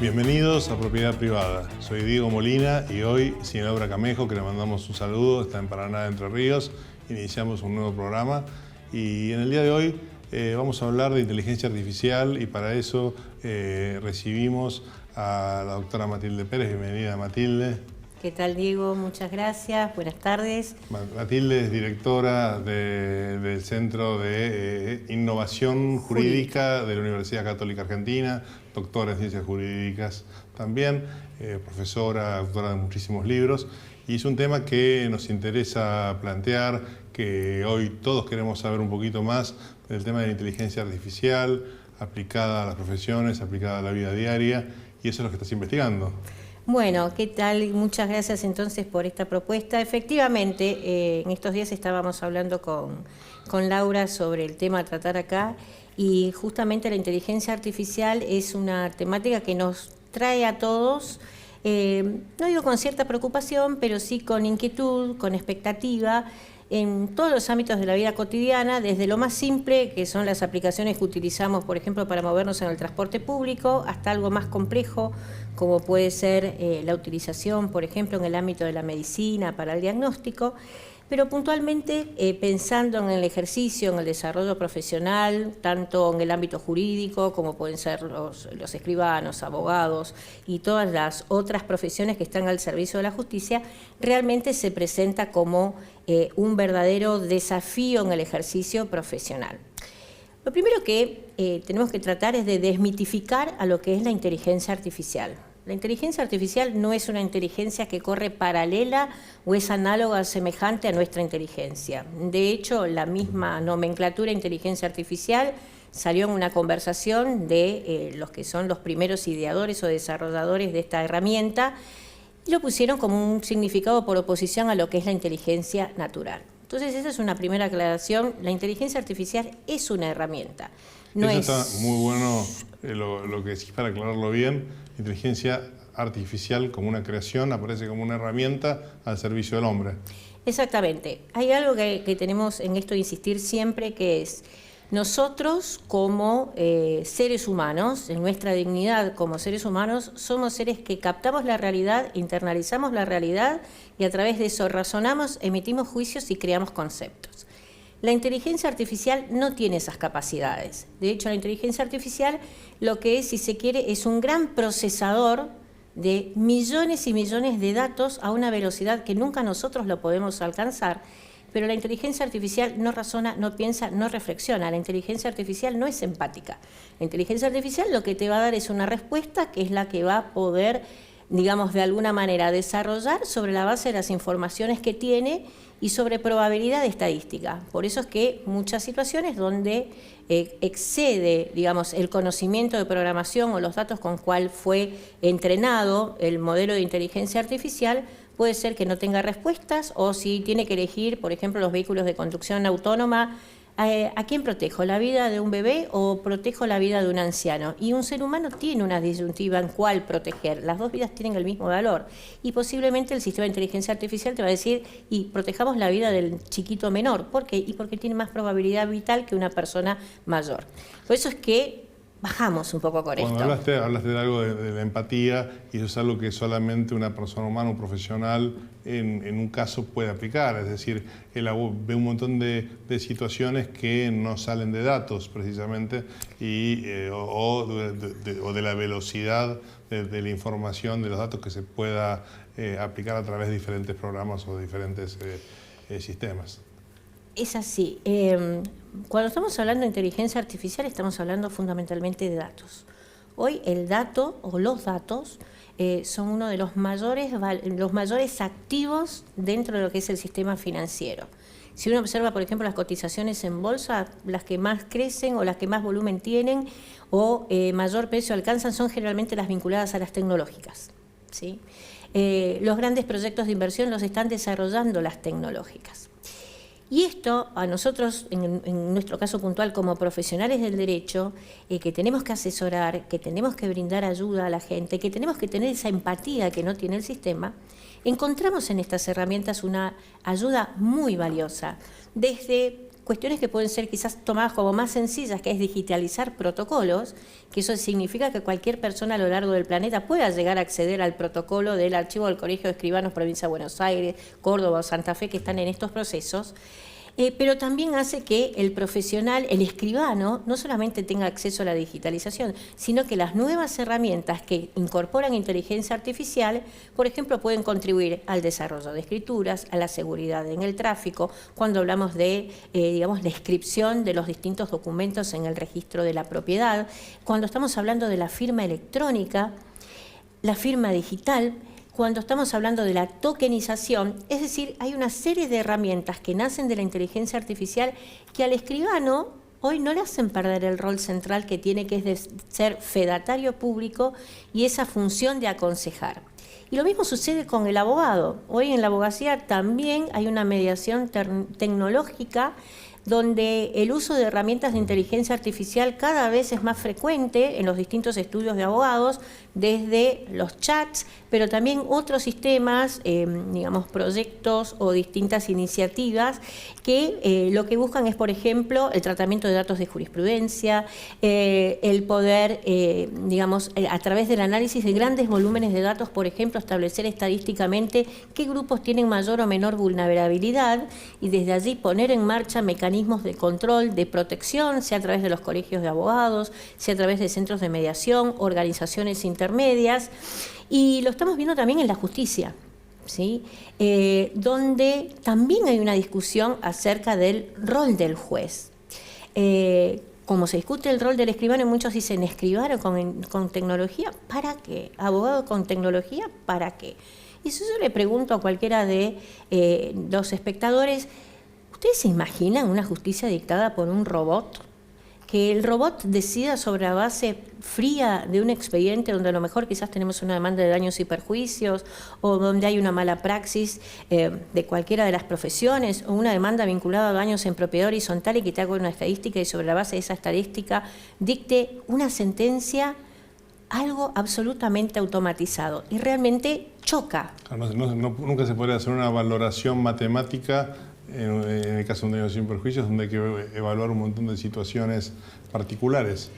Bienvenidos a Propiedad Privada. Soy Diego Molina y hoy Ginebra Camejo, que le mandamos un saludo, está en Paraná, Entre Ríos. Iniciamos un nuevo programa y en el día de hoy vamos a hablar de inteligencia artificial y para eso recibimos a la doctora Matilde Pérez. Bienvenida, Matilde. ¿Qué tal, Diego? Muchas gracias. Buenas tardes. Matilde es directora del Centro de Innovación Jurídica de la Universidad Católica Argentina, doctora en Ciencias Jurídicas también, profesora, autora de muchísimos libros. Y es un tema que nos interesa plantear, que hoy todos queremos saber un poquito más del tema de la inteligencia artificial, aplicada a las profesiones, aplicada a la vida diaria, y eso es lo que estás investigando. Bueno, ¿qué tal? Muchas gracias entonces por esta propuesta. Efectivamente, en estos días estábamos hablando con Laura sobre el tema a tratar acá y justamente la inteligencia artificial es una temática que nos trae a todos, no digo con cierta preocupación, pero sí con inquietud, con expectativa, en todos los ámbitos de la vida cotidiana, desde lo más simple, que son las aplicaciones que utilizamos, por ejemplo, para movernos en el transporte público, hasta algo más complejo, como puede ser la utilización, por ejemplo, en el ámbito de la medicina para el diagnóstico, pero puntualmente pensando en el ejercicio, en el desarrollo profesional, tanto en el ámbito jurídico, como pueden ser los escribanos, abogados y todas las otras profesiones que están al servicio de la justicia, realmente se presenta como un verdadero desafío en el ejercicio profesional. Lo primero que tenemos que tratar es de desmitificar a lo que es la inteligencia artificial. La inteligencia artificial no es una inteligencia que corre paralela o es análoga o semejante a nuestra inteligencia. De hecho, la misma nomenclatura inteligencia artificial salió en una conversación de los que son los primeros ideadores o desarrolladores de esta herramienta y lo pusieron como un significado por oposición a lo que es la inteligencia natural. Entonces, esa es una primera aclaración. La inteligencia artificial es una herramienta. No Eso está muy bueno lo que decís para aclararlo bien. Inteligencia artificial como una creación aparece como una herramienta al servicio del hombre. Exactamente. Hay algo que tenemos en esto de insistir siempre, que es nosotros como seres humanos, en nuestra dignidad como seres humanos, somos seres que captamos la realidad, internalizamos la realidad y a través de eso razonamos, emitimos juicios y creamos conceptos. La inteligencia artificial no tiene esas capacidades. De hecho, la inteligencia artificial lo que es, si se quiere, es un gran procesador de millones y millones de datos a una velocidad que nunca nosotros lo podemos alcanzar. Pero la inteligencia artificial no razona, no piensa, no reflexiona. La inteligencia artificial no es empática. La inteligencia artificial lo que te va a dar es una respuesta que es la que va a poder, digamos, de alguna manera desarrollar sobre la base de las informaciones que tiene y sobre probabilidad estadística. Por eso es que muchas situaciones donde excede, digamos, el conocimiento de programación o los datos con cual fue entrenado el modelo de inteligencia artificial, puede ser que no tenga respuestas o si tiene que elegir, por ejemplo, los vehículos de conducción autónoma, ¿a quién protejo? ¿La vida de un bebé o protejo la vida de un anciano? Y un ser humano tiene una disyuntiva en cuál proteger. Las dos vidas tienen el mismo valor. Y posiblemente el sistema de inteligencia artificial te va a decir, y protejamos la vida del chiquito menor. ¿Por qué? Y porque tiene más probabilidad vital que una persona mayor. Por eso es que bajamos un poco con esto. Hablaste de algo de la empatía y eso es algo que solamente una persona humana, un profesional, en un caso puede aplicar. Es decir, él ve un montón de situaciones que no salen de datos precisamente o de la velocidad de la información, de los datos que se pueda aplicar a través de diferentes programas o diferentes sistemas. Es así. Cuando estamos hablando de inteligencia artificial estamos hablando fundamentalmente de datos. Hoy el dato o los datos son uno de los mayores activos dentro de lo que es el sistema financiero. Si uno observa, por ejemplo, las cotizaciones en bolsa, las que más crecen o las que más volumen tienen o mayor precio alcanzan son generalmente las vinculadas a las tecnológicas, ¿sí? Los grandes proyectos de inversión los están desarrollando las tecnológicas. Y esto a nosotros, en nuestro caso puntual como profesionales del derecho, que tenemos que asesorar, que tenemos que brindar ayuda a la gente, que tenemos que tener esa empatía que no tiene el sistema, encontramos en estas herramientas una ayuda muy valiosa. Desde cuestiones que pueden ser quizás tomadas como más sencillas, que es digitalizar protocolos, que eso significa que cualquier persona a lo largo del planeta pueda llegar a acceder al protocolo del archivo del Colegio de Escribanos, Provincia de Buenos Aires, Córdoba o Santa Fe, que están en estos procesos. Pero también hace que el profesional, el escribano, no solamente tenga acceso a la digitalización, sino que las nuevas herramientas que incorporan inteligencia artificial, por ejemplo, pueden contribuir al desarrollo de escrituras, a la seguridad en el tráfico, cuando hablamos de, digamos, la inscripción de los distintos documentos en el registro de la propiedad, cuando estamos hablando de la firma electrónica, la firma digital, cuando estamos hablando de la tokenización, es decir, hay una serie de herramientas que nacen de la inteligencia artificial que al escribano hoy no le hacen perder el rol central que tiene, que es de ser fedatario público y esa función de aconsejar. Y lo mismo sucede con el abogado. Hoy en la abogacía también hay una mediación tecnológica donde el uso de herramientas de inteligencia artificial cada vez es más frecuente en los distintos estudios de abogados, desde los chats, pero también otros sistemas, digamos, proyectos o distintas iniciativas que lo que buscan es, por ejemplo, el tratamiento de datos de jurisprudencia, el poder, digamos, a través del análisis de grandes volúmenes de datos, por ejemplo, establecer estadísticamente qué grupos tienen mayor o menor vulnerabilidad y desde allí poner en marcha mecanismos de control, de protección, sea a través de los colegios de abogados, sea a través de centros de mediación, organizaciones intermedias, y lo estamos viendo también en la justicia, ¿sí? Donde también hay una discusión acerca del rol del juez. Como se discute el rol del escribano, muchos dicen, ¿escribano con tecnología? ¿Para qué? ¿Abogado con tecnología? ¿Para qué? Y si yo le pregunto a cualquiera de los espectadores, ¿ustedes se imaginan una justicia dictada por un robot? Que el robot decida sobre la base fría de un expediente donde a lo mejor quizás tenemos una demanda de daños y perjuicios o donde hay una mala praxis de cualquiera de las profesiones o una demanda vinculada a daños en propiedad horizontal y que te haga una estadística y sobre la base de esa estadística dicte una sentencia, algo absolutamente automatizado y realmente choca. Nunca se puede hacer una valoración matemática en el caso de un daño sin perjuicios, donde hay que evaluar un montón de situaciones particulares.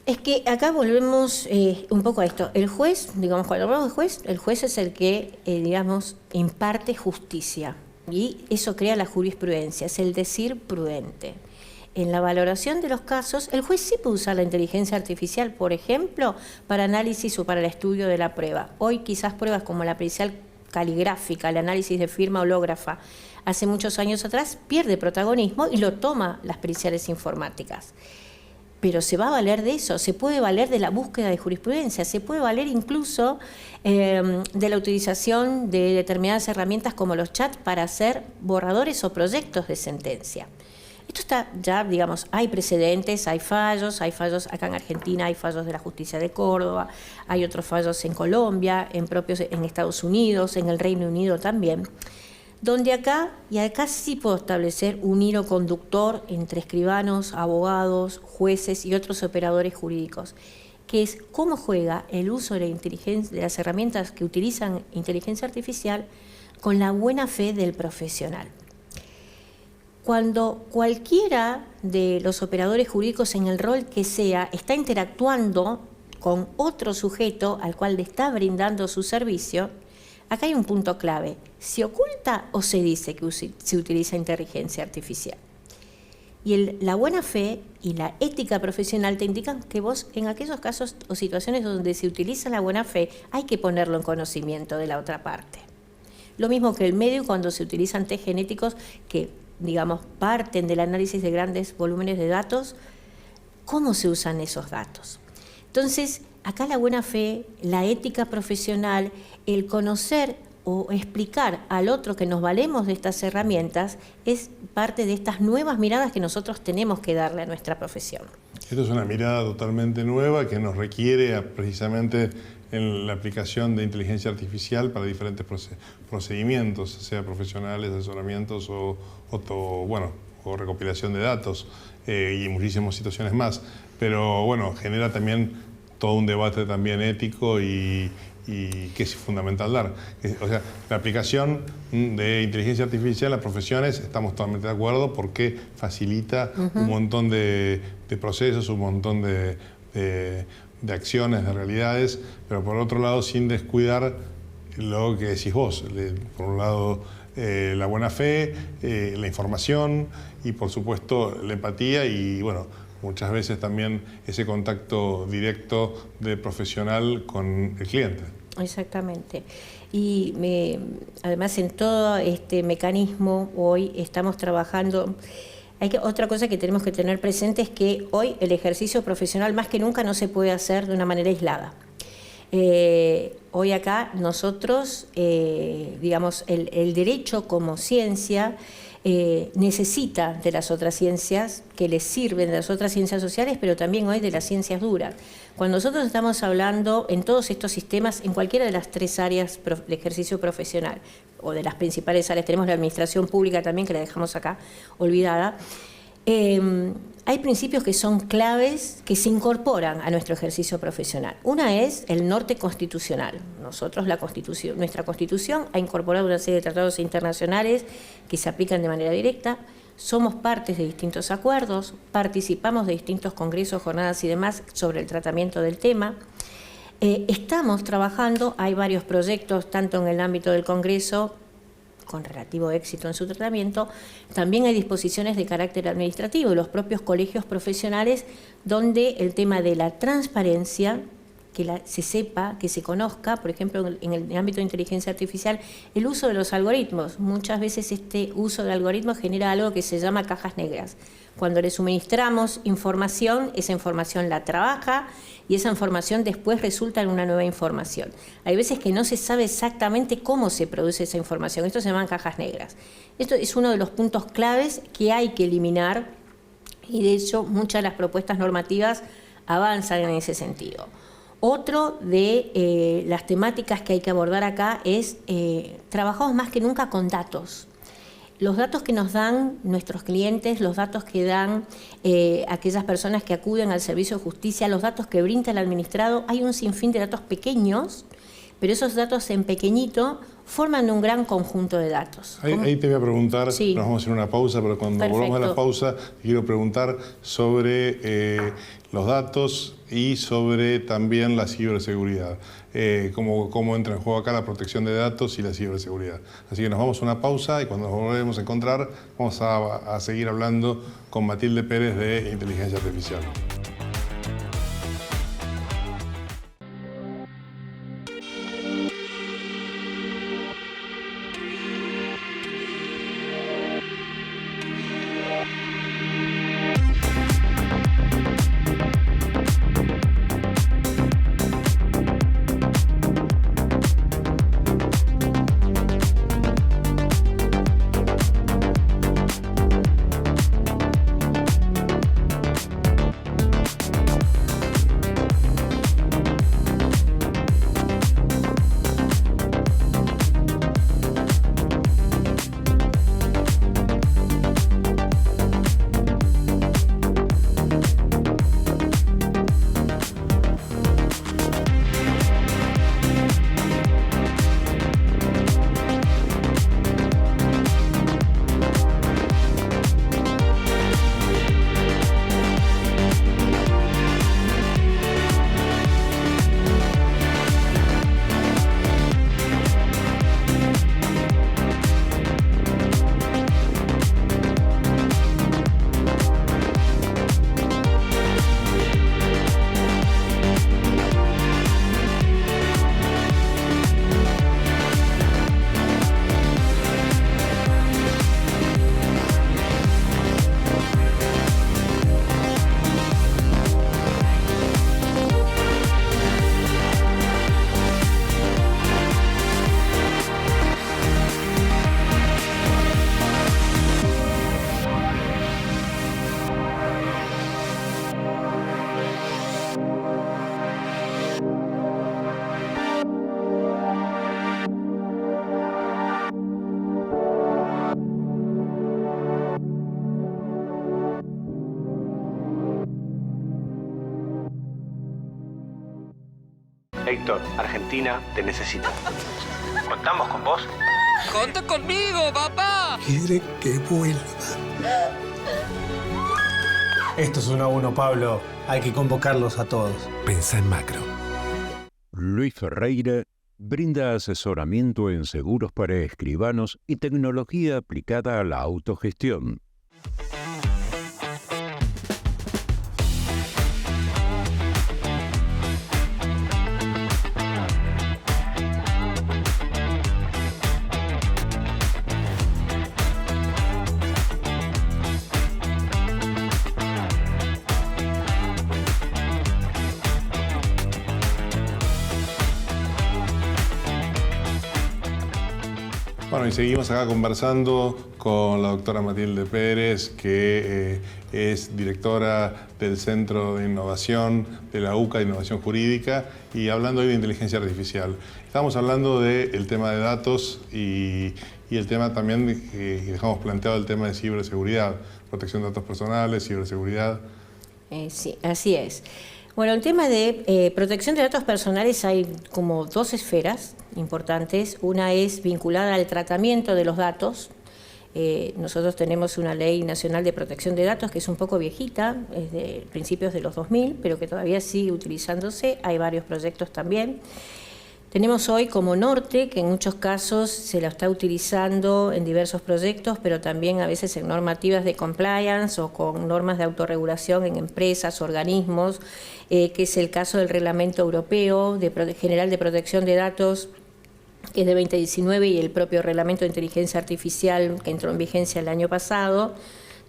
Es que acá volvemos un poco a esto. El juez, digamos, cuando hablamos de juez, el juez es el que, digamos, imparte justicia. Y eso crea la jurisprudencia, es el decir prudente. En la valoración de los casos, el juez sí puede usar la inteligencia artificial, por ejemplo, para análisis o para el estudio de la prueba. Hoy quizás pruebas como la pericial caligráfica, el análisis de firma hológrafa, hace muchos años atrás pierde protagonismo y lo toma las periciales informáticas. Pero se va a valer de eso, se puede valer de la búsqueda de jurisprudencia, se puede valer incluso de la utilización de determinadas herramientas como los chats para hacer borradores o proyectos de sentencia. Esto está ya, digamos, hay precedentes, hay fallos acá en Argentina, hay fallos de la justicia de Córdoba, hay otros fallos en Colombia, en Estados Unidos, en el Reino Unido también, donde acá sí puedo establecer un hilo conductor entre escribanos, abogados, jueces y otros operadores jurídicos, que es cómo juega el uso de las herramientas que utilizan inteligencia artificial con la buena fe del profesional. Cuando cualquiera de los operadores jurídicos en el rol que sea está interactuando con otro sujeto al cual le está brindando su servicio, acá hay un punto clave. ¿Se oculta o se dice que se utiliza inteligencia artificial? Y la buena fe y la ética profesional te indican que vos en aquellos casos o situaciones donde se utiliza la buena fe hay que ponerlo en conocimiento de la otra parte. Lo mismo que el medio cuando se utilizan test genéticos que, digamos, parten del análisis de grandes volúmenes de datos, ¿cómo se usan esos datos? Entonces, acá la buena fe, la ética profesional, el conocer o explicar al otro que nos valemos de estas herramientas es parte de estas nuevas miradas que nosotros tenemos que darle a nuestra profesión. Esto es una mirada totalmente nueva que nos requiere precisamente en la aplicación de inteligencia artificial para diferentes procedimientos, sea profesionales, asesoramientos o recopilación de datos y muchísimas situaciones más. Pero bueno, genera también todo un debate también ético y y que es fundamental dar. O sea, la aplicación de inteligencia artificial en las profesiones, estamos totalmente de acuerdo porque facilita un montón de procesos, un montón de acciones, de realidades, pero por otro lado sin descuidar lo que decís vos. Por un lado la buena fe, la información y por supuesto la empatía y bueno, muchas veces también ese contacto directo de profesional con el cliente. Exactamente. Y además en todo este mecanismo hoy estamos trabajando. Otra cosa que tenemos que tener presente es que hoy el ejercicio profesional más que nunca no se puede hacer de una manera aislada. Hoy acá nosotros, digamos, el derecho como ciencia necesita de las otras ciencias que les sirven, de las otras ciencias sociales, pero también hoy de las ciencias duras. Cuando nosotros estamos hablando en todos estos sistemas, en cualquiera de las 3 áreas de ejercicio profesional, o de las principales áreas, tenemos la administración pública también, que la dejamos acá olvidada, hay principios que son claves que se incorporan a nuestro ejercicio profesional. Una es el norte constitucional. Nosotros, nuestra Constitución ha incorporado una serie de tratados internacionales que se aplican de manera directa. Somos partes de distintos acuerdos, participamos de distintos congresos, jornadas y demás sobre el tratamiento del tema. Estamos trabajando, hay varios proyectos, tanto en el ámbito del Congreso, con relativo éxito en su tratamiento, también hay disposiciones de carácter administrativo, los propios colegios profesionales, donde el tema de la transparencia, que se sepa, que se conozca, por ejemplo, en el ámbito de inteligencia artificial, el uso de los algoritmos. Muchas veces este uso de algoritmos genera algo que se llama cajas negras. Cuando le suministramos información, esa información la trabaja y esa información después resulta en una nueva información. Hay veces que no se sabe exactamente cómo se produce esa información. Esto se llaman cajas negras. Esto es uno de los puntos claves que hay que eliminar y de hecho muchas de las propuestas normativas avanzan en ese sentido. Otro de las temáticas que hay que abordar acá es trabajamos más que nunca con datos. Los datos que nos dan nuestros clientes, los datos que dan aquellas personas que acuden al servicio de justicia, los datos que brinda el administrado, hay un sinfín de datos pequeños, pero esos datos en pequeñito forman un gran conjunto de datos. Ahí te voy a preguntar, sí. Nos vamos a hacer una pausa, pero cuando Perfecto. volvamos a la pausa, quiero preguntar sobre los datos y sobre también la ciberseguridad. Cómo entra en juego acá la protección de datos y la ciberseguridad. Así que nos vamos a una pausa y cuando nos volvemos a encontrar vamos a seguir hablando con Matilde Pérez de Inteligencia Artificial. Héctor, Argentina te necesita. ¿Contamos con vos? ¡Conta conmigo, papá! Quiere que vuelva. Esto es 1 a 1, Pablo. Hay que convocarlos a todos. Pensá en macro. Luis Ferreira brinda asesoramiento en seguros para escribanos y tecnología aplicada a la autogestión. Bueno, y seguimos acá conversando con la doctora Matilde Pérez, que es directora del Centro de Innovación de la UCA, Innovación Jurídica, y hablando hoy de inteligencia artificial. Estamos hablando del tema de datos y el tema también que dejamos planteado, el tema de ciberseguridad, protección de datos personales, ciberseguridad. Sí, así es. Bueno, el tema de protección de datos personales hay como 2 esferas importantes. Una es vinculada al tratamiento de los datos. Nosotros tenemos una ley nacional de protección de datos que es un poco viejita, es de principios de los 2000, pero que todavía sigue utilizándose. Hay varios proyectos también. Tenemos hoy como norte, que en muchos casos se la está utilizando en diversos proyectos, pero también a veces en normativas de compliance o con normas de autorregulación en empresas, organismos, que es el caso del Reglamento Europeo General de Protección de Datos, que es de 2019, y el propio Reglamento de Inteligencia Artificial, que entró en vigencia el año pasado,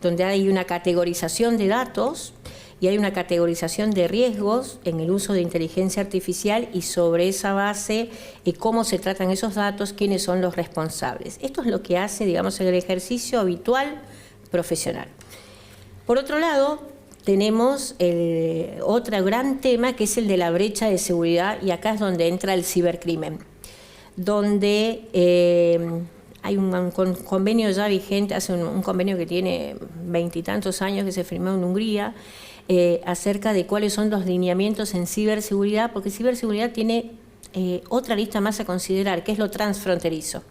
donde hay una categorización de datos y hay una categorización de riesgos en el uso de inteligencia artificial, y sobre esa base cómo se tratan esos datos, quiénes son los responsables. Esto es lo que hace, digamos, el ejercicio habitual profesional. Por otro lado, tenemos otro gran tema, que es el de la brecha de seguridad, y acá es donde entra el cibercrimen, donde hay un convenio ya vigente, hace un convenio que tiene 20 y tantos años, que se firmó en Hungría, acerca de cuáles son los lineamientos en ciberseguridad, porque ciberseguridad tiene otra lista más a considerar, que es lo transfronterizo.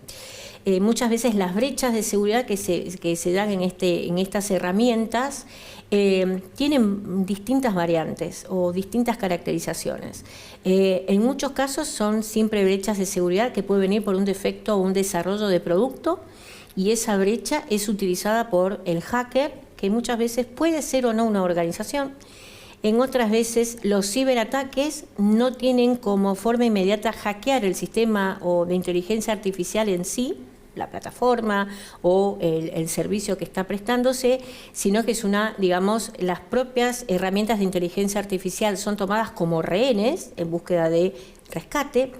Muchas veces las brechas de seguridad que se dan en estas herramientas tienen distintas variantes o distintas caracterizaciones. En muchos casos son siempre brechas de seguridad que pueden venir por un defecto o un desarrollo de producto, y esa brecha es utilizada por el hacker, que muchas veces puede ser o no una organización. En otras veces los ciberataques no tienen como forma inmediata hackear el sistema o de inteligencia artificial en sí, la plataforma o el servicio que está prestándose, sino que es las propias herramientas de inteligencia artificial son tomadas como rehenes en búsqueda de rescate.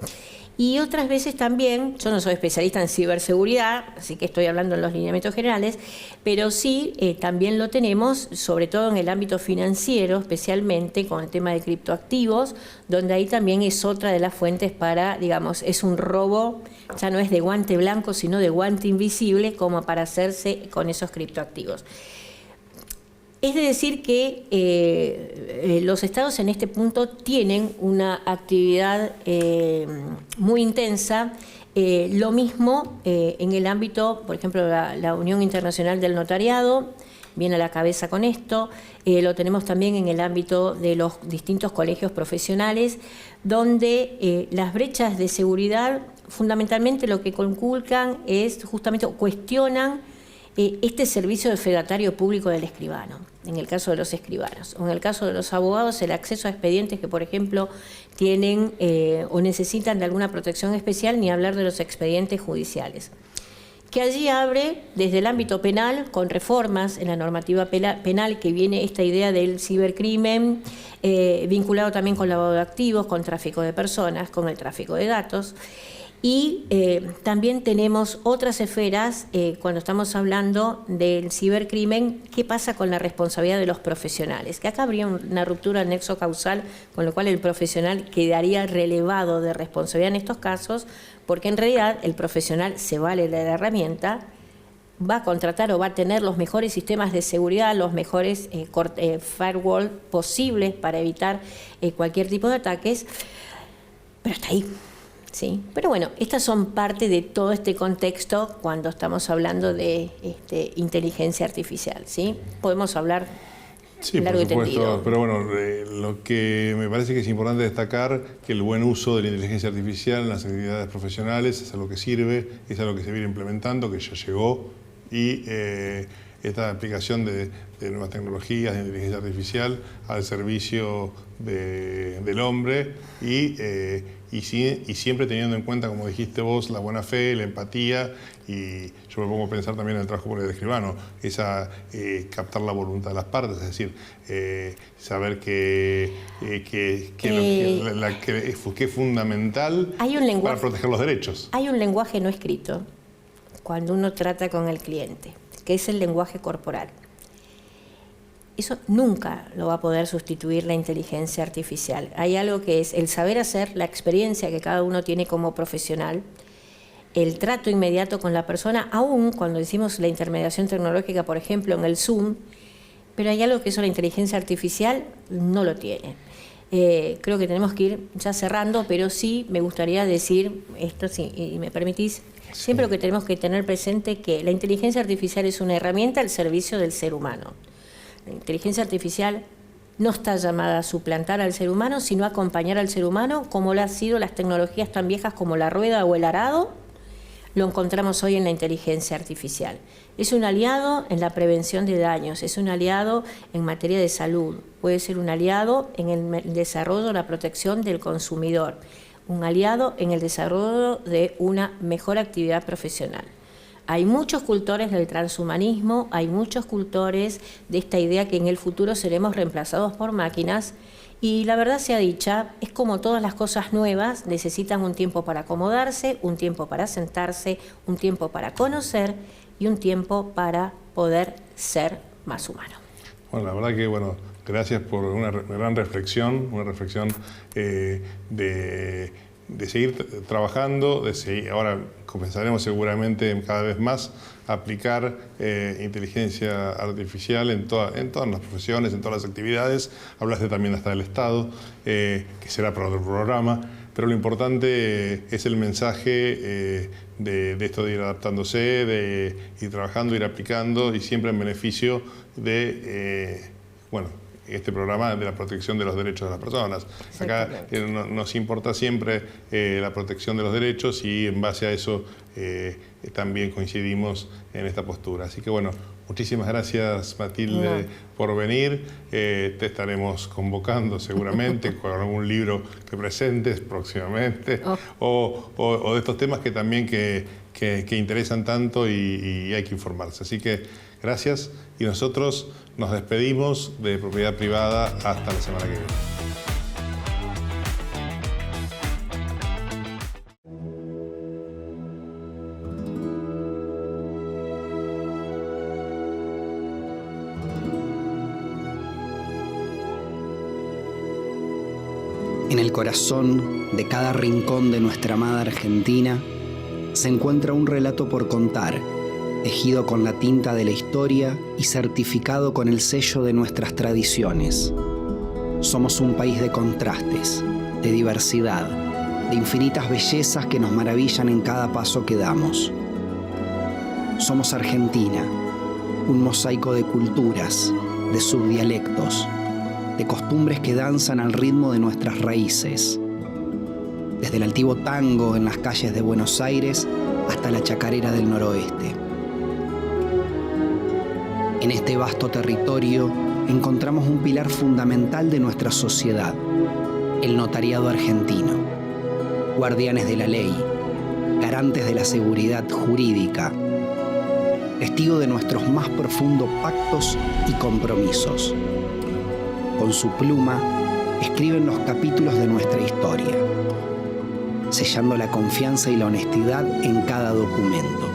Y otras veces también, yo no soy especialista en ciberseguridad, así que estoy hablando en los lineamientos generales, pero sí también lo tenemos, sobre todo en el ámbito financiero, especialmente con el tema de criptoactivos, donde ahí también es otra de las fuentes para, es un robo, ya no es de guante blanco, sino de guante invisible, como para hacerse con esos criptoactivos. Es de decir que los estados en este punto tienen una actividad muy intensa, lo mismo en el ámbito, por ejemplo, la Unión Internacional del Notariado viene a la cabeza con esto, lo tenemos también en el ámbito de los distintos colegios profesionales, donde las brechas de seguridad fundamentalmente lo que conculcan es justamente, cuestionan este servicio de fedatario público del escribano, en el caso de los escribanos, o en el caso de los abogados, el acceso a expedientes que, por ejemplo, tienen o necesitan de alguna protección especial, ni hablar de los expedientes judiciales. Que allí abre desde el ámbito penal, con reformas en la normativa penal, que viene esta idea del cibercrimen, vinculado también con lavado de activos, con tráfico de personas, con el tráfico de datos. Y también tenemos otras esferas cuando estamos hablando del cibercrimen, qué pasa con la responsabilidad de los profesionales, que acá habría una ruptura del nexo causal, con lo cual el profesional quedaría relevado de responsabilidad en estos casos, porque en realidad el profesional se vale de la herramienta, va a contratar o va a tener los mejores sistemas de seguridad, los mejores firewall posibles para evitar cualquier tipo de ataques, pero hasta ahí. Sí, pero bueno, estas son parte de todo este contexto cuando estamos hablando de inteligencia artificial, ¿sí? Podemos hablar Sí, largo por y supuesto, tendido. pero bueno, lo que me parece que es importante destacar que el buen uso de la inteligencia artificial en las actividades profesionales es algo que sirve, es algo que se viene implementando, que ya llegó, y esta aplicación de nuevas tecnologías de inteligencia artificial al servicio del hombre y siempre teniendo en cuenta, como dijiste vos, la buena fe, la empatía, y yo me pongo a pensar también en el trabajo del escribano, captar la voluntad de las partes, es decir, saber que es fundamental para proteger los derechos. Hay un lenguaje no escrito cuando uno trata con el cliente, que es el lenguaje corporal. Eso nunca lo va a poder sustituir la inteligencia artificial. Hay algo que es el saber hacer, la experiencia que cada uno tiene como profesional, el trato inmediato con la persona, aún cuando decimos la intermediación tecnológica, por ejemplo, en el Zoom, pero hay algo que eso la inteligencia artificial no lo tiene. Creo que tenemos que ir ya cerrando, pero sí me gustaría decir esto, si me permitís, siempre lo que tenemos que tener presente que la inteligencia artificial es una herramienta al servicio del ser humano. La inteligencia artificial no está llamada a suplantar al ser humano, sino a acompañar al ser humano, como lo han sido las tecnologías tan viejas como la rueda o el arado, lo encontramos hoy en la inteligencia artificial. Es un aliado en la prevención de daños, es un aliado en materia de salud, puede ser un aliado en el desarrollo, la protección del consumidor, un aliado en el desarrollo de una mejor actividad profesional. Hay muchos cultores del transhumanismo, hay muchos cultores de esta idea que en el futuro seremos reemplazados por máquinas, y la verdad sea dicha, es como todas las cosas nuevas, necesitan un tiempo para acomodarse, un tiempo para sentarse, un tiempo para conocer y un tiempo para poder ser más humano. Bueno, la verdad que, gracias por una gran reflexión, de seguir trabajando, ahora comenzaremos seguramente cada vez más a aplicar inteligencia artificial en todas las profesiones, en todas las actividades. Hablaste también hasta del Estado, que será para otro programa, pero lo importante es el mensaje de esto de ir adaptándose, de ir trabajando, ir aplicando, y siempre en beneficio de, este programa de la protección de los derechos de las personas. Acá nos importa siempre la protección de los derechos, y en base a eso también coincidimos en esta postura. Así que muchísimas gracias, Matilde, por venir. Te estaremos convocando seguramente con algún libro que presentes próximamente, o de estos temas que también que interesan tanto y hay que informarse. Así que gracias, y nosotros nos despedimos de Propiedad Privada hasta la semana que viene. En el corazón de cada rincón de nuestra amada Argentina se encuentra un relato por contar, tejido con la tinta de la historia y certificado con el sello de nuestras tradiciones. Somos un país de contrastes, de diversidad, de infinitas bellezas que nos maravillan en cada paso que damos. Somos Argentina, un mosaico de culturas, de subdialectos, de costumbres que danzan al ritmo de nuestras raíces. Desde el altivo tango en las calles de Buenos Aires hasta la chacarera del noroeste. En este vasto territorio encontramos un pilar fundamental de nuestra sociedad, el notariado argentino. Guardianes de la ley, garantes de la seguridad jurídica, testigo de nuestros más profundos pactos y compromisos. Con su pluma escriben los capítulos de nuestra historia, sellando la confianza y la honestidad en cada documento.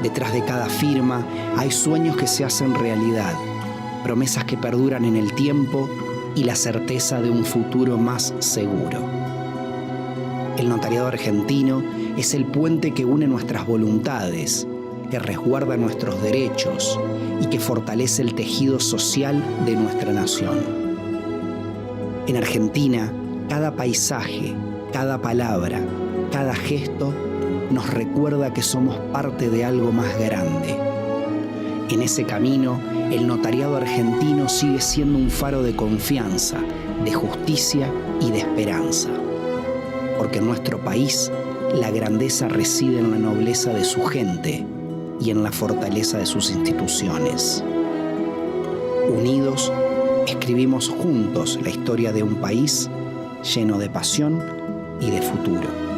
Detrás de cada firma hay sueños que se hacen realidad, promesas que perduran en el tiempo y la certeza de un futuro más seguro. El notariado argentino es el puente que une nuestras voluntades, que resguarda nuestros derechos y que fortalece el tejido social de nuestra nación. En Argentina, Cada paisaje, cada palabra, cada gesto nos recuerda que somos parte de algo más grande. En ese camino, el notariado argentino sigue siendo un faro de confianza, de justicia y de esperanza. Porque en nuestro país, la grandeza reside en la nobleza de su gente y en la fortaleza de sus instituciones. Unidos, escribimos juntos la historia de un país lleno de pasión y de futuro.